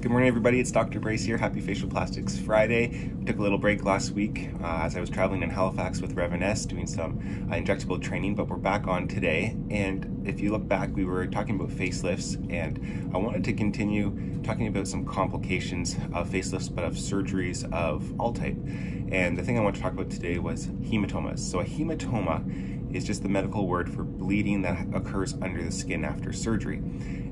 Good morning, everybody. It's Dr. Brace here. Happy Facial Plastics Friday. We took a little break last week as I was traveling in Halifax with Rev and S doing some injectable training, but we're back on today. And if you look back, we were talking about facelifts, and I wanted to continue talking about some complications of facelifts, but of surgeries of all type. And the thing I want to talk about today was hematomas. So a hematoma is just the medical word for bleeding that occurs under the skin after surgery.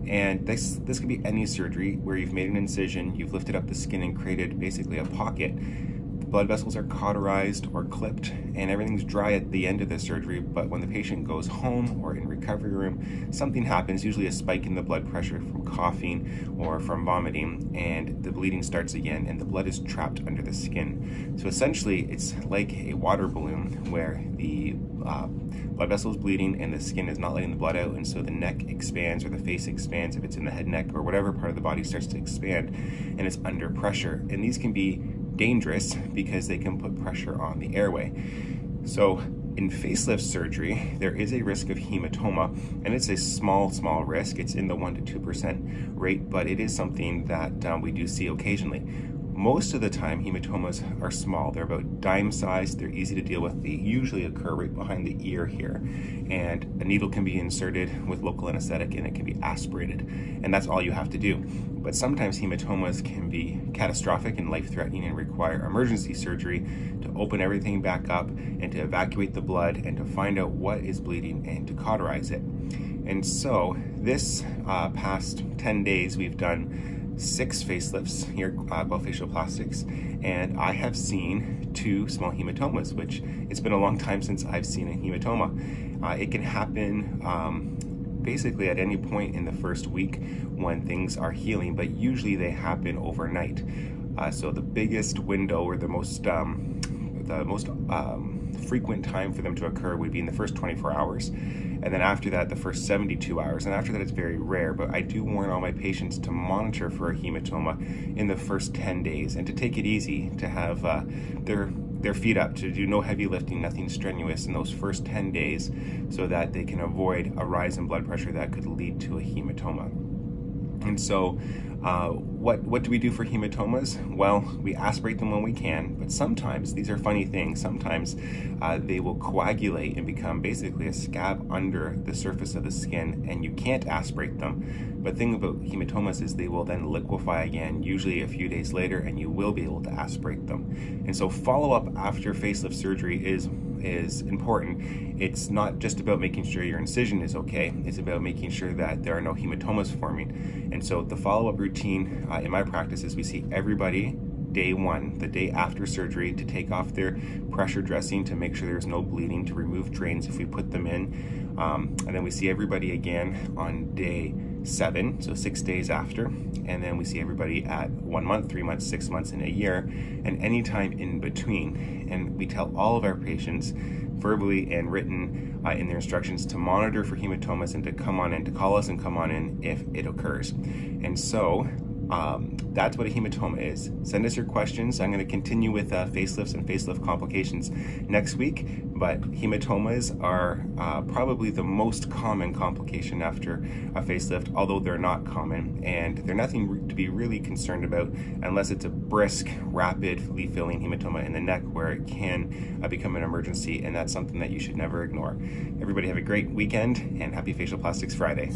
And this could be any surgery where you've made an incision, you've lifted up the skin and created basically a pocket. The blood vessels are cauterized or clipped, and everything's dry at the end of the surgery, but when the patient goes home or in recovery room, something happens, usually a spike in the blood pressure from coughing or from vomiting, and the bleeding starts again, and the blood is trapped under the skin. So essentially, it's like a water balloon where the blood vessel is bleeding and the skin is not letting the blood out, and so the neck expands or the face expands if it's in the head, neck, or whatever part of the body starts to expand, and it's under pressure. And these can be dangerous because they can put pressure on the airway. So in facelift surgery, there is a risk of hematoma, and it's a small risk. It's in the 1 to 2% rate, but it is something that we do see occasionally. Most of the time, hematomas are small. They're about dime sized, they're easy to deal with. They usually occur right behind the ear here. And a needle can be inserted with local anesthetic and it can be aspirated. And that's all you have to do. But sometimes hematomas can be catastrophic and life-threatening and require emergency surgery to open everything back up and to evacuate the blood and to find out what is bleeding and to cauterize it. And so this past 10 days, we've done 6 facelifts here at Facial Plastics, and I have seen 2 small hematomas, which it's been a long time since I've seen a hematoma. It can happen basically at any point in the first week when things are healing, but usually they happen overnight. So the biggest window, or the most frequent time for them to occur would be in the first 24 hours. And then after that, the first 72 hours. And after that, it's very rare. But I do warn all my patients to monitor for a hematoma in the first 10 days and to take it easy, to have their feet up, to do no heavy lifting, nothing strenuous in those first 10 days so that they can avoid a rise in blood pressure that could lead to a hematoma. And so what do we do for hematomas? Well, we aspirate them when we can, but sometimes, these are funny things, sometimes they will coagulate and become basically a scab under the surface of the skin, and you can't aspirate them. But the thing about hematomas is they will then liquefy again, usually a few days later, and you will be able to aspirate them. And so follow-up after facelift surgery is important. It's not just about making sure your incision is okay, it's about making sure that there are no hematomas forming. And so the follow-up routine in my practice is we see everybody day 1, the day after surgery, to take off their pressure dressing to make sure there's no bleeding, to remove drains if we put them in. And then we see everybody again on day 7, so 6 days after. And then we see everybody at 1 month, 3 months, 6 months, and a year, and any time in between. And we tell all of our patients, verbally and written in their instructions, to monitor for hematomas and to come on in, to call us and come on in if it occurs. And so that's what a hematoma is. Send us your questions. I'm going to continue with facelifts and facelift complications next week, but hematomas are probably the most common complication after a facelift, although they're not common, and they're nothing to be really concerned about unless it's a brisk, rapidly filling hematoma in the neck where it can become an emergency, and that's something that you should never ignore. Everybody have a great weekend, and happy Facial Plastics Friday.